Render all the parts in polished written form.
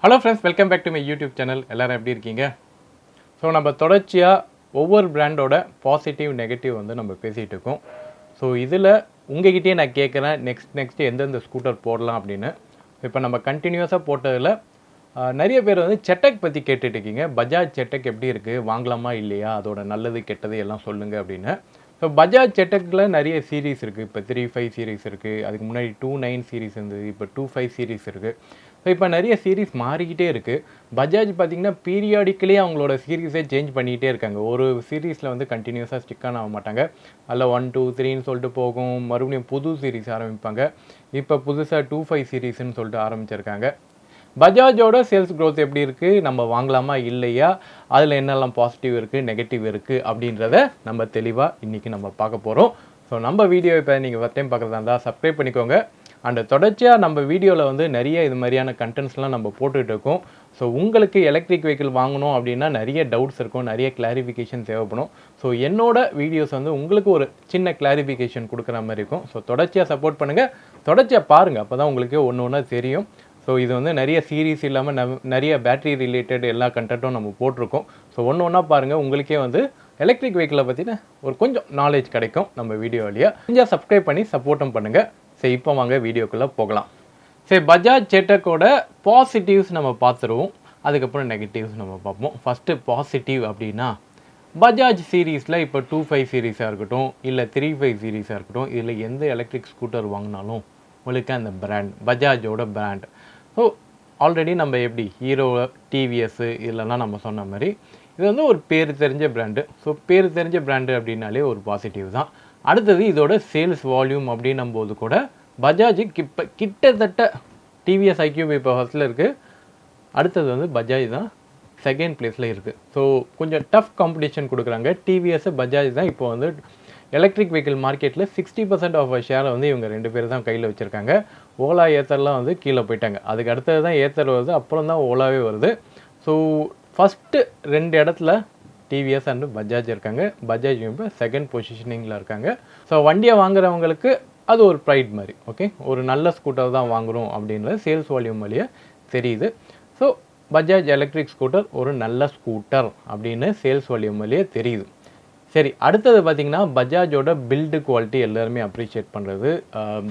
Hello friends, welcome back to my YouTube channel. எல்லோரும் எப்படி இருக்கீங்க? ஸோ நம்ம தொடர்ச்சியாக ஒவ்வொரு பிராண்டோட பாசிட்டிவ் நெகட்டிவ் வந்து நம்ம பேசிகிட்டு இருக்கோம். ஸோ இதில் உங்ககிட்டயே நான் கேட்குறேன், நெக்ஸ்ட்டு எந்தெந்த ஸ்கூட்டர் போடலாம் அப்படின்னு. இப்போ நம்ம கண்டினியூஸாக போட்டதில் நிறைய பேர் வந்து செட்டக் பற்றி கேட்டுட்டு இருக்கீங்க. பஜாஜ் செட்டக் எப்படி இருக்குது, வாங்கலாமா இல்லையா, அதோட நல்லது கெட்டது எல்லாம் சொல்லுங்கள் அப்படின்னு. ஸோ பஜாஜ் செட்டக்கில் நிறைய சீரீஸ் இருக்குது. இப்போ 3.5 சீரீஸ் இருக்குது, அதுக்கு முன்னாடி 2.9 சீரீஸ் இருந்தது, இப்போ 2.5 சீரீஸ் இருக்குது. ஸோ இப்போ நிறைய சீரீஸ் மாறிக்கிட்டே இருக்குது. பஜாஜ் பார்த்திங்கன்னா பீரியாடிக்கலி அவங்களோட சீரீஸே சேஞ்ச் பண்ணிக்கிட்டே இருக்காங்க. ஒரு சீரீஸில் வந்து கண்டினியூஸாக ஸ்டிக்கான ஆக மாட்டாங்க. அதில் 1, 2, 3ன்னு சொல்லிட்டு போகும், மறுபடியும் புது சீரீஸ் ஆரம்பிப்பாங்க. இப்போ புதுசாக 2.5 சீரீஸ்ன்னு சொல்லிட்டு ஆரம்பிச்சிருக்காங்க. பஜாஜோட சேல்ஸ் க்ரோத் எப்படி இருக்குது, நம்ம வாங்கலாமா இல்லையா, அதில் என்னெல்லாம் பாசிட்டிவ் இருக்குது நெகட்டிவ் இருக்குது அப்படின்றத நம்ம தெளிவாக இன்றைக்கி நம்ம பார்க்க போகிறோம். ஸோ நம்ம வீடியோ இப்போ நீங்கள் ஃபஸ்ட் டைம் பார்க்குறதா இருந்தால் சப்ஸ்கிரைப் பண்ணிக்கோங்க. அண்ட் தொடர்ச்சியாக நம்ம வீடியோவில் வந்து நிறைய இது மாதிரியான கண்டென்ட்ஸ்லாம் நம்ம போட்டுகிட்டு இருக்கோம். ஸோ உங்களுக்கு எலக்ட்ரிக் வெஹிக்கிள் வாங்கணும் அப்படின்னா நிறைய டவுட்ஸ் இருக்கும், நிறைய கிளாரிஃபிகேஷன் தேவைப்படும். ஸோ என்னோட வீடியோஸ் வந்து உங்களுக்கு ஒரு சின்ன கிளாரிஃபிகேஷன் கொடுக்குற மாதிரி இருக்கும். ஸோ தொடர்ச்சியாக சப்போர்ட் பண்ணுங்கள், தொடர்ச்சியாக பாருங்கள், அப்போ தான் உங்களுக்கு ஒன்று ஒன்றா தெரியும். ஸோ இது வந்து நிறைய சீரீஸ் இல்லாமல் நிறைய பேட்டரி ரிலேட்டட் எல்லா கண்டென்ட்டும் நம்ம போட்டிருக்கோம். ஸோ ஒன்று ஒன்றா பாருங்கள், உங்களுக்கே வந்து எலக்ட்ரிக் வெஹிக்கிளை பற்றின ஒரு கொஞ்சம் நாலேஜ் கிடைக்கும் நம்ம வீடியோ வழியாக. கொஞ்சம் சப்ஸ்கிரைப் பண்ணி சப்போர்ட்டும் பண்ணுங்கள். சரி, இப்போ வாங்க வீடியோக்குள்ளே போகலாம். சரி, பஜாஜ் செட்டக்கோட பாசிட்டிவ்ஸ் நம்ம பார்த்துருவோம், அதுக்கப்புறம் நெகட்டிவ்ஸ் நம்ம பார்ப்போம். ஃபஸ்ட்டு பாசிட்டிவ் அப்படின்னா, பஜாஜ் சீரீஸில் இப்போ 2.5 சீரீஸாக இருக்கட்டும், இல்லை 3.5 சீரீஸாக இருக்கட்டும், இதில் எந்த எலக்ட்ரிக் ஸ்கூட்டர் வாங்கினாலும் உங்களுக்கு அந்த பிராண்ட் பஜாஜோட பிராண்ட். ஸோ ஆல்ரெடி நம்ம எப்படி ஹீரோ, டிவிஎஸ்ஸு இதெல்லாம் நம்ம சொன்ன மாதிரி இது வந்து ஒரு பேர் தெரிஞ்ச பிராண்டு. ஸோ பேர் தெரிஞ்ச பிராண்டு அப்படின்னாலே ஒரு பாசிட்டிவ் தான். அடுத்தது இதோட சேல்ஸ் வால்யூம் அப்படின்னும் போது கூட பஜாஜுக்கு இப்போ கிட்டத்தட்ட டிவிஎஸ் ஐக்யூப் இப்போ ஃபஸ்ட்டில் இருக்குது, அடுத்தது வந்து பஜாஜ் தான் செகண்ட் பிளேஸில் இருக்குது. ஸோ கொஞ்சம் டஃப் காம்படிஷன் கொடுக்குறாங்க. டிவிஎஸ் பஜாஜ் தான் இப்போ வந்து எலக்ட்ரிக் வெஹிக்கிள் மார்க்கெட்டில் 60% ஆஃப் ஷேரை வந்து இவங்க 2 பேர் தான் கையில் வச்சுருக்காங்க. ஓலா, ஏத்தர்லாம் வந்து கீழே போயிட்டாங்க. அதுக்கு அடுத்தது தான் ஏத்தர் வருது, அப்புறம் தான் ஓலாவே வருது. ஸோ ஃபஸ்ட்டு 2 இடத்துல டிவிஎஸ் அண்டு பஜாஜ் இருக்காங்க. பஜாஜ் இப்போ செகண்ட் பொசிஷனிங்கில் இருக்காங்க. ஸோ வண்டியை வாங்குறவங்களுக்கு அது ஒரு ப்ரைட் மாதிரி. ஓகே, ஒரு நல்ல ஸ்கூட்டர் தான் வாங்குகிறோம் அப்படின்றது சேல்ஸ் வால்யூம் வழியாக தெரியுது. ஸோ பஜாஜ் எலக்ட்ரிக் ஸ்கூட்டர் ஒரு நல்ல ஸ்கூட்டர் அப்படின்னு சேல்ஸ் வால்யூம் வழியாக தெரியுது. சரி, அடுத்தது பார்த்திங்கன்னா பஜாஜோட பில்டு குவாலிட்டி எல்லாருமே அப்ரிஷியேட் பண்ணுறது.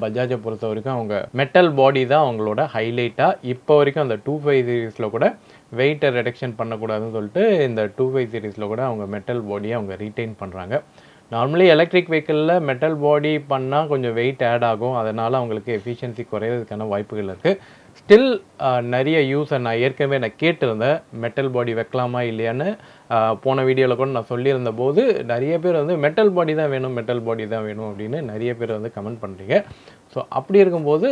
பஜாஜை பொறுத்த வரைக்கும் அவங்க மெட்டல் பாடி தான் அவங்களோட ஹைலைட்டாக. இப்போ வரைக்கும் அந்த 2.5 சீரீஸில் கூட வெயிட்டை ரிடக்ஷன் பண்ணக்கூடாதுன்னு சொல்லிட்டு இந்த 2.5 சீரீஸில் கூட அவங்க மெட்டல் பாடியை அவங்க ரீட்டைன் பண்ணுறாங்க. நார்மலி எலக்ட்ரிக் வெஹிக்கிளில் மெட்டல் பாடி பண்ணால் கொஞ்சம் வெயிட் ஆட் ஆகும், அதனால் அவங்களுக்கு எஃபிஷியன்சி குறையிறதுக்கான வாய்ப்புகள் இருக்குது. ஸ்டில் நிறைய நான் ஏற்கனவே கேட்டிருந்தேன் மெட்டல் பாடி வைக்கலாமா இல்லையான்னு. போன வீடியோவில் கூட நான் சொல்லியிருந்த போது நிறைய பேர் வந்து மெட்டல் பாடி தான் வேணும், மெட்டல் பாடி தான் வேணும் அப்படின்னு நிறைய பேர் வந்து கமெண்ட் பண்ணுறீங்க. ஸோ அப்படி இருக்கும்போது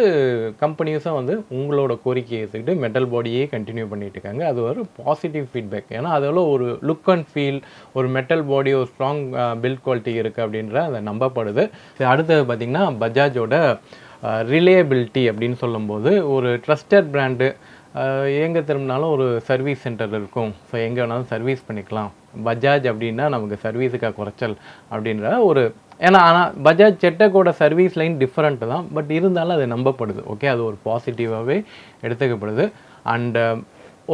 கம்பெனிஸும் வந்து உங்களோட கோரிக்கையை எடுத்துக்கிட்டு மெட்டல் பாடியே கண்டினியூ பண்ணிட்டு இருக்காங்க. அது ஒரு பாசிட்டிவ் ஃபீட்பேக். ஏன்னா அதில் ஒரு லுக் அண்ட் ஃபீல், ஒரு மெட்டல் பாடி, ஒரு ஸ்ட்ராங் பில்ட் குவாலிட்டி இருக்குது அப்படின்ற அதை நம்பப்படுது. அடுத்தது பார்த்திங்கன்னா பஜாஜோட ரிலையபிலிட்டி அப்படின்னு சொல்லும்போது ஒரு ட்ரஸ்டட் பிராண்டு. எங்கே திரும்பினாலும் ஒரு சர்வீஸ் சென்டர் இருக்கும். ஸோ எங்கே வேணாலும் சர்வீஸ் பண்ணிக்கலாம். பஜாஜ் அப்படின்னா நமக்கு சர்வீஸுக்காக குறைச்சல் அப்படின்ற ஒரு, ஆனால் பஜாஜ் செட்டக்கோட சர்வீஸ் லைன் டிஃப்ரெண்ட்டு தான், பட் இருந்தாலும் அது நம்பப்படுது. ஓகே, அது ஒரு பாசிட்டிவாகவே எடுத்துக்கப்படுது. அண்டு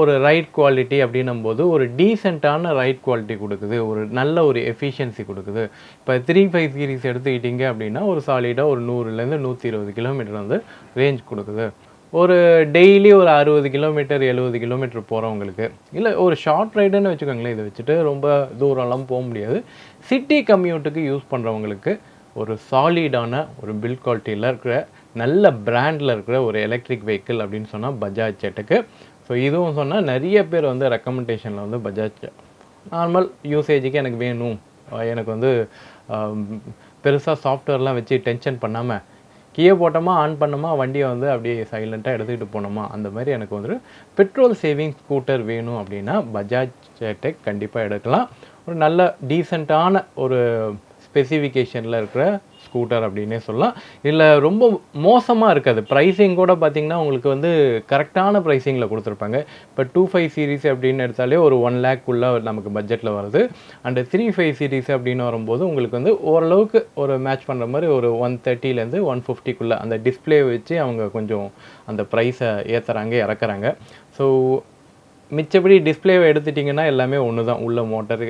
ஒரு ரைட் குவாலிட்டி அப்படின்னும் போது ஒரு டீசெண்டான ரைட் குவாலிட்டி கொடுக்குது, ஒரு நல்ல ஒரு எஃபிஷியன்சி கொடுக்குது. இப்போ 3.5 சீரீஸ் எடுத்துக்கிட்டிங்க அப்படின்னா ஒரு சாலிடாக ஒரு 100லேருந்து 120 கிலோமீட்டர் வந்து ரேஞ்ச் கொடுக்குது. ஒரு டெய்லி ஒரு 60 கிலோமீட்டர் 70 கிலோமீட்டர் போகிறவங்களுக்கு, இல்லை ஒரு ஷார்ட் ரைடுன்னு வச்சுக்கோங்களேன், இதை வச்சுட்டு ரொம்ப தூரம்லாம் போக முடியாது, சிட்டி கம்யூட்டுக்கு யூஸ் பண்ணுறவங்களுக்கு ஒரு சாலிடான ஒரு பில்ட் குவாலிட்டியில் இருக்கிற நல்ல பிராண்டில் இருக்கிற ஒரு எலக்ட்ரிக் வெஹிக்கிள் அப்படின்னு சொன்னால் பஜாஜ் செட்டுக்கு. ஸோ இதுவும் சொன்னால் நிறைய பேர் வந்து ரெக்கமெண்டேஷனில் வந்து பஜாஜ் நார்மல் யூசேஜுக்கு எனக்கு வேணும், எனக்கு வந்து பெருசாக சாஃப்ட்வேர்லாம் வச்சு டென்ஷன் பண்ணாமல் கீழே போட்டோமா, ஆன் பண்ணோமா, வண்டியை வந்து அப்படியே சைலண்ட்டாக எடுத்துக்கிட்டு போனோமா, அந்த மாதிரி எனக்கு வந்து பெட்ரோல் சேவிங் ஸ்கூட்டர் வேணும் அப்படின்னா பஜாஜ் செட்டக் கண்டிப்பாக எடுக்கலாம். ஒரு நல்ல டீசெண்டான ஒரு ஸ்பெசிஃபிகேஷனில் இருக்கிற ஸ்கூட்டர் அப்படின்னே சொல்லலாம். இதில் ரொம்ப மோசமாக இருக்காது. ப்ரைஸிங் கூட பார்த்திங்கன்னா உங்களுக்கு வந்து கரெக்டான ப்ரைஸிங்கில் கொடுத்துருப்பாங்க. இப்போ 2.5 சீரீஸ் அப்படின்னு எடுத்தாலே ஒரு 1 லேக்குள்ளே நமக்கு பட்ஜெட்டில் வருது. அண்டு 3.5 சீரீஸ் அப்படின்னு வரும்போது உங்களுக்கு வந்து ஓரளவுக்கு ஒரு மேட்ச் பண்ணுற மாதிரி ஒரு 130லேருந்து 150க்குள்ளே அந்த டிஸ்பிளே வச்சு அவங்க கொஞ்சம் அந்த ப்ரைஸை ஏற்றுறாங்க, இறக்குறாங்க. ஸோ மிச்சபடி டிஸ்பிளேவை எடுத்துட்டிங்கன்னா எல்லாமே ஒன்று தான். உள்ள மோட்டரு,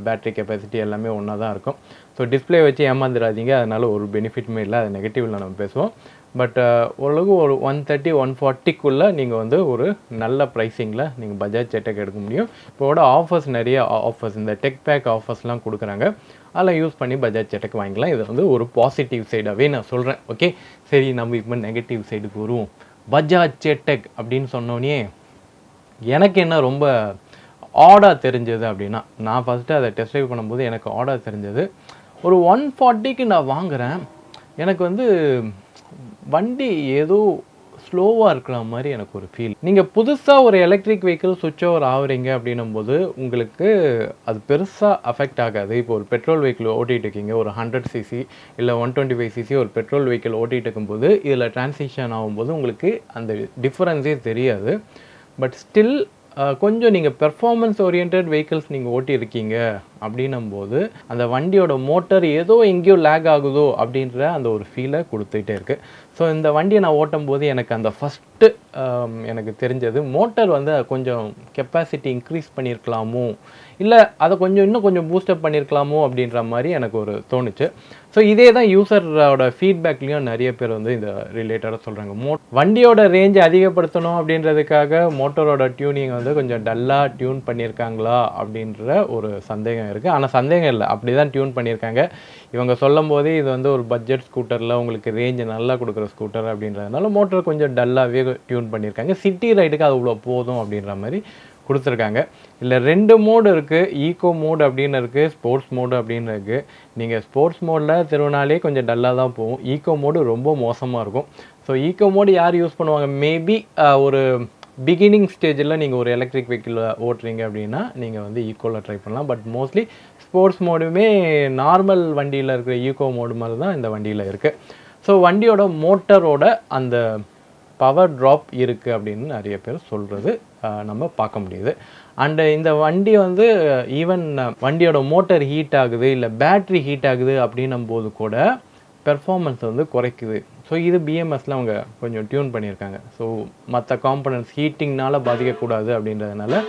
பேட்டரி கெப்பாசிட்டி எல்லாமே ஒன்றா தான் இருக்கும். ஸோ டிஸ்பிளே வச்சு ஏமாந்துடாதீங்க, அதனால் ஒரு பெனிஃபிட்டுமே இல்லை. அது நெகட்டிவில் நம்ம பேசுவோம். பட் ஓரளவுக்கு ஒரு 130 140க்குள்ளே நீங்கள் வந்து ஒரு நல்ல ப்ரைஸிங்கில் நீங்கள் பஜாஜ் செட்டக் எடுக்க முடியும். இப்போட ஆஃபர்ஸ் நிறைய ஆஃபர்ஸ், இந்த டெக் பேக் ஆஃபர்ஸ்லாம் கொடுக்குறாங்க. அதெல்லாம் யூஸ் பண்ணி பஜாஜ் செட்டக் வாங்கிக்கலாம். இது வந்து ஒரு பாசிட்டிவ் சைடாகவே நான் சொல்கிறேன். ஓகே, சரி நம்ம இப்போ நெகட்டிவ் சைடுக்கு வருவோம். பஜாஜ் செட்டக் அப்படின்னு சொன்னோன்னே எனக்கு என்ன ரொம்ப ஆடாக தெரிஞ்சது அப்படின்னா, நான் ஃபஸ்ட்டு அதை டெஸ்ட் ட்ரைவ் பண்ணும்போது எனக்கு ஆடாக தெரிஞ்சது, ஒரு 140க்கு நான் வாங்குகிறேன். எனக்கு வந்து வண்டி ஏதோ ஸ்லோவாக இருக்கிற மாதிரி எனக்கு ஒரு ஃபீல். நீங்கள் புதுசாக ஒரு எலக்ட்ரிக் வெஹிக்கிள் சுவிட்ச் ஓவர் ஆகுறீங்க அப்படின்னும்போது உங்களுக்கு அது பெருசாக அஃபெக்ட் ஆகாது. இப்போ ஒரு பெட்ரோல் வெஹிக்கிள் ஓட்டிகிட்டு இருக்கீங்க, ஒரு 100cc இல்லை 125cc ஒரு பெட்ரோல் வெஹிக்கிள் ஓட்டிகிட்டு இருக்கும்போது இதில் டிரான்சிஷன் ஆகும்போது உங்களுக்கு அந்த டிஃப்ரென்ஸே தெரியாது. பட் ஸ்டில் கொஞ்சம் நீங்கள் பெர்ஃபார்மன்ஸ் ஓரியன்ட் வெஹிக்கிள்ஸ் நீங்கள் ஓட்டியிருக்கீங்க அப்படின்னும்போது அந்த வண்டியோட மோட்டர் ஏதோ எங்கேயோ லேக் ஆகுதோ அப்படின்ற அந்த ஒரு ஃபீலை கொடுத்துட்டே இருக்குது. ஸோ இந்த வண்டியை நான் ஓட்டும் போது எனக்கு அந்த ஃபஸ்ட்டு எனக்கு தெரிஞ்சது மோட்டர் வந்து கொஞ்சம் கெப்பாசிட்டி இன்க்ரீஸ் பண்ணியிருக்கலாமோ, இல்லை அதை இன்னும் கொஞ்சம் பூஸ்டப் பண்ணியிருக்கலாமோ அப்படின்ற மாதிரி எனக்கு ஒரு தோணுச்சு. ஸோ இதே தான் யூசரோட ஃபீட்பேக்லேயும் நிறைய பேர் வந்து இந்த ரிலேட்டடாக சொல்கிறாங்க. வண்டியோட ரேஞ்சை அதிகப்படுத்தணும் அப்படின்றதுக்காக மோட்டரோட டியூனிங் வந்து கொஞ்சம் டல்லாக டியூன் பண்ணியிருக்காங்களா அப்படின்ற ஒரு சந்தேகம் இருக்குது. ஆனால் சந்தேகம் இல்லை, அப்படி தான் டியூன் பண்ணியிருக்காங்க. இவங்க சொல்லும் போதே இது வந்து ஒரு பட்ஜெட் ஸ்கூட்டரில் உங்களுக்கு ரேஞ்சு நல்லா கொடுக்குற ஸ்கூட்டர் அப்படின்றதுனால மோட்டர் கொஞ்சம் டல்லாகவே டியூன் பண்ணியிருக்காங்க. சிட்டி ரைடுக்கு அது இவ்வளோ போதும் அப்படின்ற மாதிரி கொடுத்துருக்காங்க. இல்லை 2 மோடு இருக்குது, ஈகோ மோடு அப்படின்னு இருக்குது, ஸ்போர்ட்ஸ் மோடு அப்படின்னு இருக்குது. நீங்கள் ஸ்போர்ட்ஸ் மோடில் திருவண்ணாலே கொஞ்சம் டல்லாக தான் போகும். ஈகோ மோடு ரொம்ப மோசமாக இருக்கும். ஸோ ஈகோ மோடு யார் யூஸ் பண்ணுவாங்க? மேபி ஒரு பிகினிங் ஸ்டேஜில் நீங்கள் ஒரு எலக்ட்ரிக் வெஹிக்கிள் ஓட்டுறீங்க அப்படின்னா நீங்கள் வந்து ஈக்கோவில் ட்ரை பண்ணலாம். பட் மோஸ்ட்லி ஸ்போர்ட்ஸ் மோடுமே நார்மல் வண்டியில் இருக்கிற ஈகோ மோடு மாதிரி தான் இந்த வண்டியில் இருக்குது. ஸோ வண்டியோட மோட்டரோட அந்த பவர் ட்ராப் இருக்குது அப்படின்னு நிறைய பேர் சொல்கிறது நம்ம பார்க்க முடியுது. அண்டு இந்த வண்டி வந்து ஈவன் வண்டியோட மோட்டர் ஹீட் ஆகுது இல்லை பேட்ரி ஹீட் ஆகுது அப்படின்னும் போது கூட பெர்ஃபார்மன்ஸ் வந்து குறைக்குது. ஸோ இது பிஎம்எஸில் அவங்க கொஞ்சம் டியூன் பண்ணியிருக்காங்க. ஸோ மற்ற காம்பனன்ட்ஸ் ஹீட்டிங்னால் பாதிக்கக்கூடாது அப்படின்றதுனால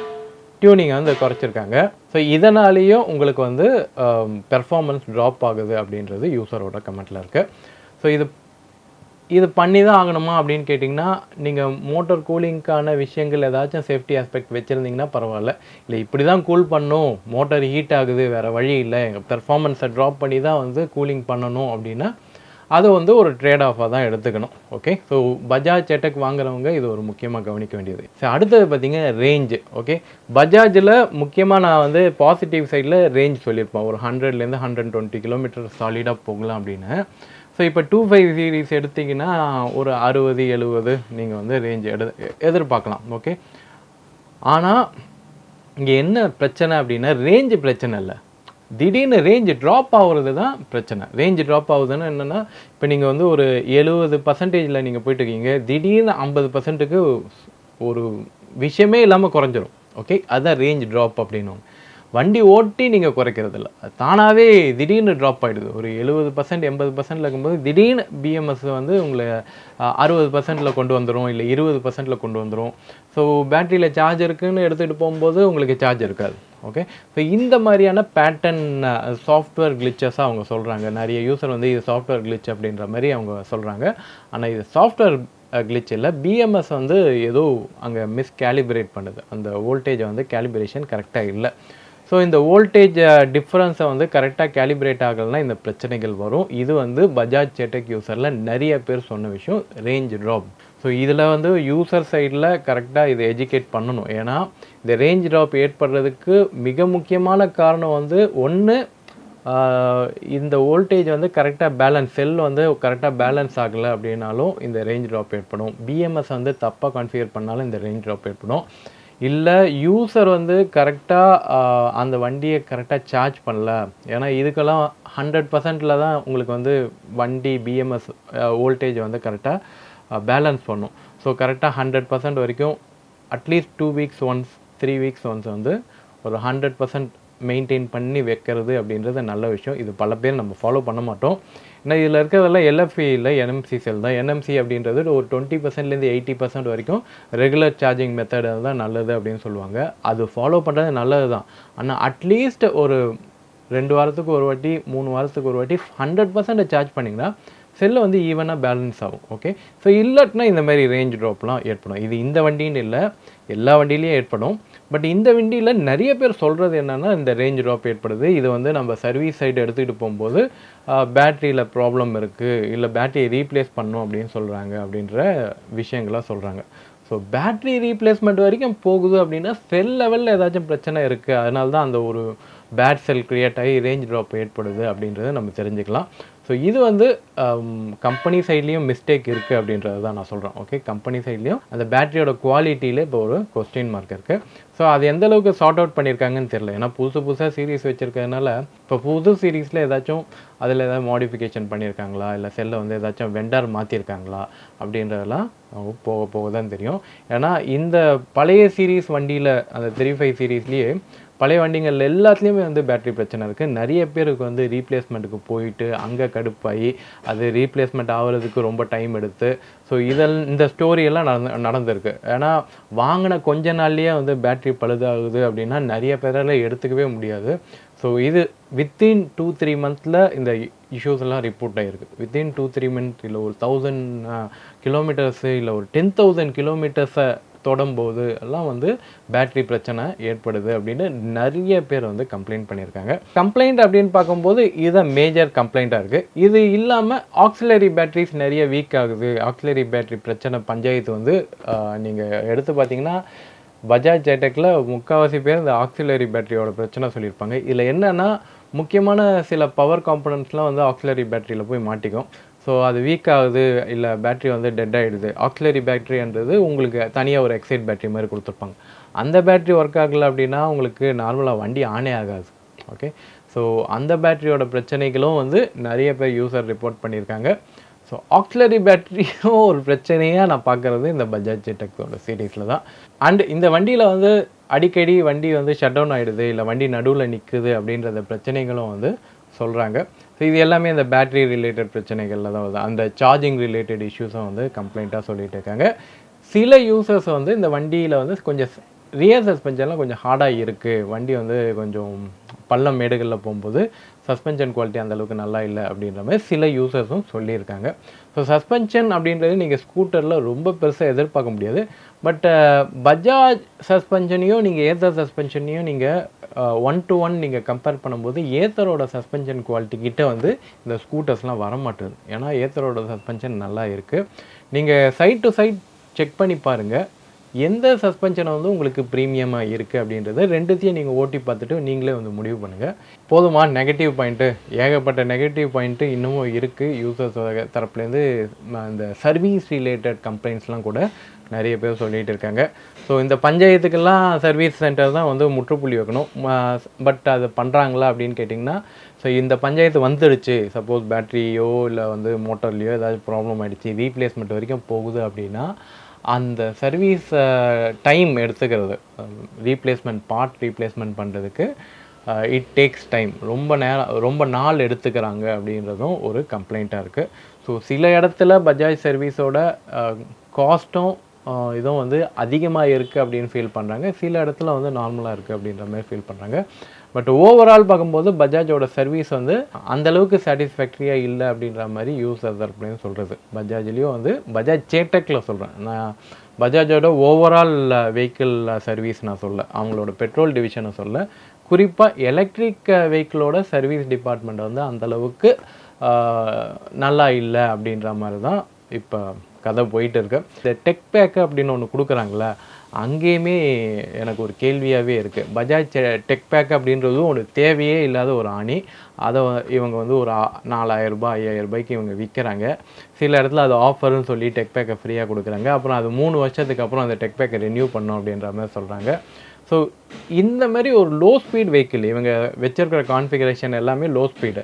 டியூனிங்கை வந்து குறைச்சிருக்காங்க. ஸோ இதனாலேயும் உங்களுக்கு வந்து பெர்ஃபார்மன்ஸ் ட்ராப் ஆகுது அப்படின்றது யூசரோட கமெண்ட்டில் இருக்குது. ஸோ இது பண்ணி தான் ஆகணுமா அப்படின்னு கேட்டிங்கன்னா, நீங்கள் மோட்டர் கூலிங்க்கான விஷயங்கள் ஏதாச்சும் சேஃப்டி ஆஸ்பெக்ட் வச்சுருந்தீங்கன்னா பரவாயில்ல. இல்லை இப்படி தான் கூல் பண்ணணும், மோட்டர் ஹீட் ஆகுது, வேறு வழி இல்லை, எங்கள் பெர்ஃபார்மன்ஸை ட்ராப் பண்ணி தான் வந்து கூலிங் பண்ணணும் அப்படின்னா அது வந்து ஒரு ட்ரேட் ஆஃபாக தான் எடுத்துக்கணும். ஓகே, ஸோ பஜாஜ் செட்டக் வாங்குறவங்க இது ஒரு முக்கியமாக கவனிக்க வேண்டியது. ஸோ அடுத்தது பார்த்திங்கன்னா ரேஞ்சு. ஓகே, பஜாஜில் முக்கியமாக நான் வந்து பாசிட்டிவ் சைடில் ரேஞ்ச் சொல்லியிருப்பேன். ஒரு 100லேருந்து 120 கிலோமீட்டர் சாலிடாக போகலாம் அப்படின்னு. ஸோ இப்போ 25 சீரீஸ் எடுத்திங்கன்னா ஒரு 60-70 நீங்கள் வந்து ரேஞ்ச் எதிர்பார்க்கலாம். ஓகே, ஆனால் இங்கே என்ன பிரச்சனை அப்படின்னா ரேஞ்சு பிரச்சனை இல்லை, திடீர்னு ரேஞ்சு ட்ராப் ஆகுறது தான் பிரச்சனை. ரேஞ்சு ட்ராப் ஆகுதுன்னா என்னென்னா, இப்போ நீங்கள் வந்து ஒரு 70% நீங்கள் போயிட்டுருக்கீங்க, திடீர்னு 50%க்கு ஒரு விஷயமே இல்லாமல் குறைஞ்சிரும். ஓகே, அதுதான் ரேஞ்ச் ட்ராப் அப்படின்னு. வண்டி ஓட்டி நீங்கள் குறைக்கிறதில்ல, அது தானாகவே திடீர்னு ட்ராப் ஆகிடுது. ஒரு 70% 80% இருக்கும்போது திடீர்னு பிஎம்எஸ் வந்து உங்களை 60%ல் கொண்டு வந்துடும், இல்லை 20%ல் கொண்டு வந்துடும். ஸோ பேட்டரியில் சார்ஜ் இருக்குதுன்னு எடுத்துகிட்டு போகும்போது உங்களுக்கு சார்ஜ் இருக்காது. ஓகே, ஸோ இந்த மாதிரியான பேட்டர்ன் சாஃப்ட்வேர் கிளிச்சஸாக அவங்க சொல்கிறாங்க. நிறைய யூசர் வந்து இது சாஃப்ட்வேர் கிளிச் அப்படின்ற மாதிரி அவங்க சொல்கிறாங்க. ஆனால் இது சாஃப்ட்வேர் கிளிச் இல்லை, பிஎம்எஸ் வந்து ஏதோ அங்கே மிஸ்கேலிப்ரேட் பண்ணுது. அந்த வோல்டேஜை வந்து கேலிப்ரேஷன் கரெக்டாக இல்லை. ஸோ இந்த வோல்டேஜ் டிஃப்ரென்ஸை வந்து கரெக்டாக கேலிப்ரேட் ஆகலைன்னா இந்த பிரச்சனைகள் வரும். இது வந்து பஜாஜ் செட்டக் யூசரில் நிறைய பேர் சொன்ன விஷயம், ரேஞ்ச் ட்ராப். ஸோ இதில் வந்து யூசர் சைடில் கரெக்டாக இதை எஜுகேட் பண்ணணும். ஏன்னா இந்த ரேஞ்ச் ட்ராப் ஏற்படுறதுக்கு மிக முக்கியமான காரணம் வந்து ஒன்று, இந்த வோல்டேஜ் வந்து கரெக்டாக பேலன்ஸ், செல் வந்து கரெக்டாக பேலன்ஸ் ஆகலை அப்படின்னாலும் இந்த ரேஞ்ச் ட்ராப் ஏற்படும். பிஎம்எஸ் வந்து தப்பாக கான்ஃபிகர் பண்ணாலும் இந்த ரேஞ்ச் ட்ராப் ஏற்படும். இல்லை யூசர் வந்து கரெக்டாக அந்த வண்டியை கரெக்டாக சார்ஜ் பண்ணல. ஏன்னா இதுக்கெல்லாம் 100%ல் தான் உங்களுக்கு வந்து வண்டி பிஎம்எஸ் வோல்டேஜ் வந்து கரெக்டாக பேலன்ஸ் பண்ணும். ஸோ கரெக்டாக 100% வரைக்கும் at least 2 weeks once 3 weeks once வந்து ஒரு 100% மெயின்டைன் பண்ணி வைக்கிறது அப்படின்றது நல்ல விஷயம். இது பல பேர் நம்ம ஃபாலோ பண்ண மாட்டோம். ஏன்னா இதில் இருக்கிறதெல்லாம் எல்எஃப்இ இல்லை, என்எம்சி செல் தான். என்எம்சி அப்படின்றது ஒரு 20%லேருந்து 80% வரைக்கும் ரெகுலர் சார்ஜிங் மெத்தட் தான் நல்லது அப்படின்னு சொல்லுவாங்க. அது ஃபாலோ பண்ணுறது நல்லது தான். ஆனால் அட்லீஸ்ட் ஒரு 2 வாரத்துக்கு ஒரு வாட்டி 3 வாரத்துக்கு ஒரு வாட்டி 100% சார்ஜ் பண்ணிங்கன்னா செல்லு வந்து ஈவனாக பேலன்ஸ் ஆகும். ஓகே, ஸோ இல்லாட்டினா இந்த மாதிரி ரேஞ்ச் ட்ராப்லாம் ஏற்படும். இது இந்த வண்டின்னு இல்லை, எல்லா வண்டியிலையும் ஏற்படும். பட் இந்த வண்டியில் நிறைய பேர் சொல்கிறது என்னென்னா இந்த ரேஞ்ச் ட்ராப் ஏற்படுது, இது வந்து நம்ம சர்வீஸ் சைடு எடுத்துகிட்டு போகும்போது பேட்ரியில் ப்ராப்ளம் இருக்குது, இல்லை பேட்டரியை ரீப்ளேஸ் பண்ணணும் அப்படின்னு சொல்கிறாங்க அப்படின்ற விஷயங்களாக சொல்கிறாங்க. ஸோ பேட்ரி ரீப்ளேஸ்மெண்ட் வரைக்கும் போகுது அப்படின்னா செல் லெவலில் ஏதாச்சும் பிரச்சனை இருக்குது, அதனால தான் அந்த ஒரு பேட் செல் க்ரியேட் ஆகி ரேஞ்ச் ட்ராப் ஏற்படுது அப்படின்றத நம்ம தெரிஞ்சுக்கலாம். ஸோ இது வந்து கம்பெனி சைட்லேயும் மிஸ்டேக் இருக்குது அப்படின்றது தான் நான் சொல்கிறேன். ஓகே, கம்பெனி சைட்லேயும் அந்த பேட்டரியோட குவாலிட்டியில் இப்போ ஒரு கொஸ்டின் மார்க் இருக்குது. ஸோ அது எந்த அளவுக்கு சார்ட் அவுட் பண்ணியிருக்காங்கன்னு தெரியல. ஏன்னா புதுசாக சீரீஸ் வச்சுருக்கிறதுனால இப்போ புது சீரீஸில் ஏதாச்சும் அதில் ஏதாவது மாடிஃபிகேஷன் பண்ணியிருக்காங்களா, இல்லை செல்லை வந்து ஏதாச்சும் வெண்டர் மாற்றிருக்காங்களா அப்படின்றதெல்லாம் போக போக தான் தெரியும். ஏன்னா இந்த பழைய சீரீஸ் வண்டியில் அந்த 35 சீரீஸ்லேயே பழைய வண்டிகள் எல்லாத்துலேயுமே வந்து பேட்டரி பிரச்சனை இருக்குது. நிறைய பேருக்கு வந்து ரீப்ளேஸ்மெண்ட்டுக்கு போயிட்டு அங்கே கடுப்பாகி அது ரீப்ளேஸ்மெண்ட் ஆகிறதுக்கு ரொம்ப டைம் எடுத்து, ஸோ இந்த ஸ்டோரியெல்லாம் நடந்திருக்கு. ஏன்னா வாங்கின கொஞ்ச நாள்லேயே வந்து பேட்டரி பழுதாகுது அப்படின்னா நிறைய பேரால் எடுத்துக்கவே முடியாது. ஸோ இது வித்தின் 2-3 மந்த்தில் இந்த இஷ்யூஸ் எல்லாம் ரிப்போர்ட் ஆகிருக்கு. வித்தின் 2-3 மந்த் இல்லை ஒரு 1000 கிலோமீட்டர்ஸு இல்லை ஒரு 10,000 கிலோமீட்டர்ஸை தொடும்போது எல்லாம் வந்து பேட்டரி பிரச்சனை ஏற்படுது அப்படின்னு நிறைய பேர் வந்து கம்ப்ளைண்ட் பண்ணியிருக்காங்க. கம்ப்ளைண்ட் அப்படின்னு பார்க்கும்போது இதுதான் மேஜர் கம்ப்ளைண்ட்டாக இருக்குது. இது இல்லாமல் ஆக்சிலரி பேட்டரிஸ் நிறைய வீக் ஆகுது, ஆக்சிலரி பேட்டரி பிரச்சனை பஞ்சாயத்து வந்து நீங்கள் எடுத்து பார்த்தீங்கன்னா பஜாஜ் ஜெட்டெக்கில் முக்கால்வாசி பேர் இந்த ஆக்சிலரி பேட்டரியோட பிரச்சனை சொல்லியிருப்பாங்க. இதில் என்னென்னா முக்கியமான சில பவர் காம்பனன்ட்ஸ்லாம் வந்து ஆக்சிலரி பேட்டரியில் போய் மாட்டிக்கும். ஸோ அது வீக் ஆகுது, இல்லை பேட்ரி வந்து டெட் ஆகிடுது. ஆக்சிலரி பேட்டரின்றது உங்களுக்கு தனியாக ஒரு எக்ஸைட் பேட்டரி மாதிரி கொடுத்துருப்பாங்க. அந்த பேட்டரி ஒர்க் ஆகலை அப்படின்னா உங்களுக்கு நார்மலாக வண்டி ஆனே ஆகாது. ஓகே, ஸோ அந்த பேட்டரியோட பிரச்சனைகளும் வந்து நிறைய பேர் யூசர் ரிப்போர்ட் பண்ணியிருக்காங்க. ஸோ ஆக்சிலரி பேட்டரியும் ஒரு பிரச்சனையாக நான் பார்க்குறது இந்த பஜாஜ் ஜெட்டெக்கோட சீரீஸில் தான். அண்ட் இந்த வண்டியில் வந்து அடிக்கடி வண்டி வந்து ஷட் டவுன் ஆகிடுது, இல்லை வண்டி நடுவில் நிற்குது அப்படின்றத பிரச்சனைகளும் வந்து சொல்கிறாங்க. ஸோ இது எல்லாமே இந்த பேட்ரி ரிலேட்டட் பிரச்சனைகளில் தான் வருது. அந்த சார்ஜிங் ரிலேட்டட் இஷ்யூஸும் வந்து கம்ப்ளைண்ட்டாக சொல்லிட்டு இருக்காங்க. சில யூசர்ஸ் வந்து இந்த வண்டியில் வந்து கொஞ்சம் ரியர் சஸ்பென்ஷன்லாம் கொஞ்சம் ஹார்டாக இருக்குது, வண்டி வந்து கொஞ்சம் பள்ளம் மேடுகளில் போகும்போது சஸ்பென்ஷன் குவாலிட்டி அந்தளவுக்கு நல்லா இல்லை அப்படின்ற மாதிரி சில யூசர்ஸும் சொல்லியிருக்காங்க. ஸோ சஸ்பென்ஷன் அப்படின்றது நீங்கள் ஸ்கூட்டரில் ரொம்ப பெருசாக எதிர்பார்க்க முடியாது. பட் பஜாஜ் சஸ்பென்ஷனையும் நீங்கள் ஏத்தர் சஸ்பென்ஷனையும் நீங்கள் 1-to-1 நீங்கள் கம்பேர் பண்ணும்போது ஏத்தரோட சஸ்பென்ஷன் குவாலிட்டி கிட்ட வந்து இந்த ஸ்கூட்டர்ஸ்லாம் வரமாட்டுது. ஏன்னா ஏத்தரோட சஸ்பென்ஷன் நல்லா இருக்குது. நீங்கள் சைட் டு சைட் செக் பண்ணி பாருங்கள், எந்த சஸ்பென்ஷனை வந்து உங்களுக்கு ப்ரீமியமாக இருக்குது அப்படின்றத ரெண்டுத்தையும் நீங்கள் ஓட்டி பார்த்துட்டு நீங்களே வந்து முடிவு பண்ணுங்கள். போதுமா நெகட்டிவ் பாயிண்ட்டு? ஏகப்பட்ட நெகட்டிவ் பாயிண்ட்டு இன்னமும் இருக்குது. யூசர்ஸ் தரப்புலேருந்து இந்த சர்வீஸ் ரிலேட்டட் கம்ப்ளைண்ட்ஸ்லாம் கூட நிறைய பேர் சொல்லிகிட்டு இருக்காங்க. ஸோ இந்த பஞ்சாயத்துக்கெல்லாம் சர்வீஸ் சென்டர் தான் வந்து முற்றுப்புள்ளி வைக்கணும். பட் அது பண்ணுறாங்களா அப்படின்னு கேட்டிங்கன்னா, ஸோ இந்த பஞ்சாயத்து வந்துடுச்சு, சப்போஸ் பேட்டரியோ இல்லை வந்து மோட்டர்லேயோ ஏதாவது ப்ராப்ளம் ஆகிடுச்சு, ரீப்ளேஸ்மெண்ட் வரைக்கும் போகுது அப்படின்னா அந்த சர்வீஸ் டைம் எடுத்துக்கிறது, ரீப்ளேஸ்மெண்ட் பார்ட் ரீப்ளேஸ்மெண்ட் பண்ணுறதுக்கு இட் டேக்ஸ் டைம், ரொம்ப நாள் எடுத்துக்கிறாங்க அப்படின்றதும் ஒரு கம்ப்ளைண்ட்டாக இருக்குது. ஸோ சில இடத்துல பஜாஜ் சர்வீஸோட காஸ்ட்டும் இதுவும் வந்து அதிகமாக இருக்குது அப்படின்னு ஃபீல் பண்ணுறாங்க, சில இடத்துல வந்து நார்மலாக இருக்குது அப்படின்ற மாதிரி ஃபீல் பண்ணுறாங்க. பட் ஓவரால் பார்க்கும்போது பஜாஜோட சர்வீஸ் வந்து அந்தளவுக்கு சாட்டிஸ்ஃபேக்டரியாக இல்லை அப்படின்ற மாதிரி யூசர் தரப்புலையும் சொல்கிறது. பஜாஜ்லேயும் வந்து பஜாஜ் சேட்டக்கில் சொல்கிறேன் நான், பஜாஜோட ஓவரால் வெஹிக்கிள் சர்வீஸ் நான் சொல்ல, அவங்களோட பெட்ரோல் டிவிஷனை சொல்ல, குறிப்பாக எலக்ட்ரிக் வெஹிக்கிளோட சர்வீஸ் டிபார்ட்மெண்ட் வந்து அந்தளவுக்கு நல்லா இல்லை அப்படின்ற மாதிரி தான் இப்போ கதை போயிட்டு இருக்கு. இந்த டெக் பேக்கு அப்படின்னு ஒன்று கொடுக்குறாங்களே, அங்கேயுமே எனக்கு ஒரு கேள்வியாகவே இருக்குது. பஜாஜ் டெக் பேக் அப்படின்றதும் ஒரு தேவையே இல்லாத ஒரு ஆணி. அதை இவங்க வந்து ஒரு 4000 ரூபாய் 5000 ரூபாய்க்கு இவங்க விற்கிறாங்க. சில இடத்துல அது ஆஃபர்னு சொல்லி டெக் பேக்கை ஃப்ரீயாக கொடுக்குறாங்க. அப்புறம் அது 3 வருஷத்துக்கு அப்புறம் அந்த டெக் பேக்கை ரினியூ பண்ணோம் அப்படின்ற மாதிரி சொல்கிறாங்க. ஸோ இந்த மாதிரி ஒரு லோ ஸ்பீட் வெஹிக்கிள் இவங்க வச்சிருக்கிற கான்ஃபிகரேஷன் எல்லாமே லோ ஸ்பீடு.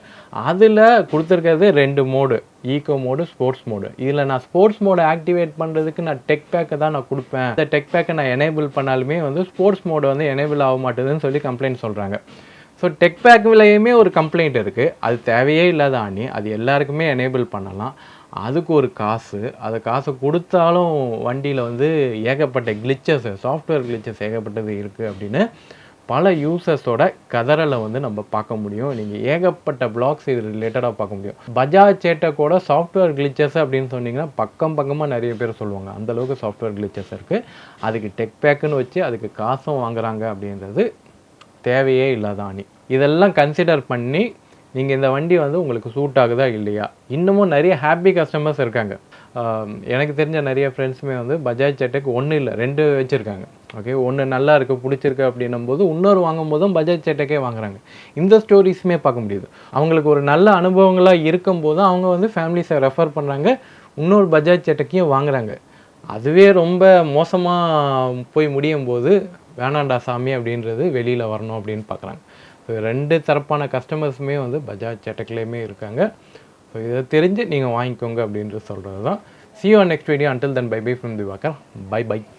அதில் கொடுத்துருக்கிறது 2 mode, eco mode, sports mode. இதில் நான் ஸ்போர்ட்ஸ் மோடை ஆக்டிவேட் பண்ணுறதுக்கு நான் டெக் பேக்கை தான் நான் கொடுப்பேன், இந்த டெக் பேக்கை நான் எனேபிள் பண்ணாலுமே வந்து ஸ்போர்ட்ஸ் மோடு வந்து எனேபிள் ஆக மாட்டேதுன்னு சொல்லி கம்ப்ளைண்ட் சொல்கிறாங்க. ஸோ டெக் பேக்லேயுமே ஒரு கம்ப்ளைண்ட் இருக்குது. அது தேவையே இல்லாத ஆணி, அது எல்லாருக்குமே எனேபிள் பண்ணலாம். அதுக்கு ஒரு காசு, அது காசு கொடுத்தாலும் வண்டியில் வந்து ஏகப்பட்ட கிளிச்சஸ், சாஃப்ட்வேர் கிளிச்சஸ் ஏகப்பட்டது இருக்குது அப்படின்னு பல யூசர்ஸோட கதறலை வந்து நம்ம பார்க்க முடியும். நீங்கள் ஏகப்பட்ட பிளாக்ஸ் இது ரிலேட்டடாக பார்க்க முடியும். பஜாஜ் சேட்டக்கோட சாஃப்ட்வேர் கிளிச்சஸ் அப்படின்னு சொன்னீங்கன்னா பக்கமாக நிறைய பேர் சொல்லுவாங்க. அந்தளவுக்கு சாஃப்ட்வேர் கிளிச்சஸ் இருக்குது. அதுக்கு டெக் பேக்குன்னு வச்சு அதுக்கு காசும் வாங்குறாங்க அப்படின்றது தேவையே இல்லாத ஆணி. இதெல்லாம் கன்சிடர் பண்ணி நீங்கள் இந்த வண்டி வந்து உங்களுக்கு சூட் ஆகுதா இல்லையா. இன்னமும் நிறைய ஹாப்பி கஸ்டமர்ஸ் இருக்காங்க. எனக்கு தெரிஞ்ச நிறைய ஃப்ரெண்ட்ஸுமே வந்து பஜாஜ் சேட்டக் 1 இல்லை 2 வச்சுருக்காங்க. ஓகே, ஒன்று நல்லா இருக்குது பிடிச்சிருக்கு அப்படின்னும் போது இன்னொரு வாங்கும் போதும் பஜாஜ் சேட்டக்கே வாங்குறாங்க. இந்த ஸ்டோரிஸுமே பார்க்க முடியுது. அவங்களுக்கு ஒரு நல்ல அனுபவங்களாக இருக்கும்போது அவங்க வந்து ஃபேமிலிஸை ரெஃபர் பண்ணுறாங்க, இன்னொரு பஜாஜ் சேட்டக்கையும் வாங்குறாங்க. அதுவே ரொம்ப மோசமாக போய் முடியும் போது வேணாண்டா சாமி அப்படின்றது வெளியில் வரணும் அப்படின்னு பார்க்குறாங்க. ஸோ 2 தரப்பான கஸ்டமர்ஸுமே வந்து பஜாஜ் சேட்டக்லேயுமே இருக்காங்க. ஸோ இதை தெரிஞ்சு நீங்கள் வாங்கிக்கோங்க அப்படின்றது சொல்கிறது தான். See you on next video. Until then, bye bye from Divakar. Bye bye.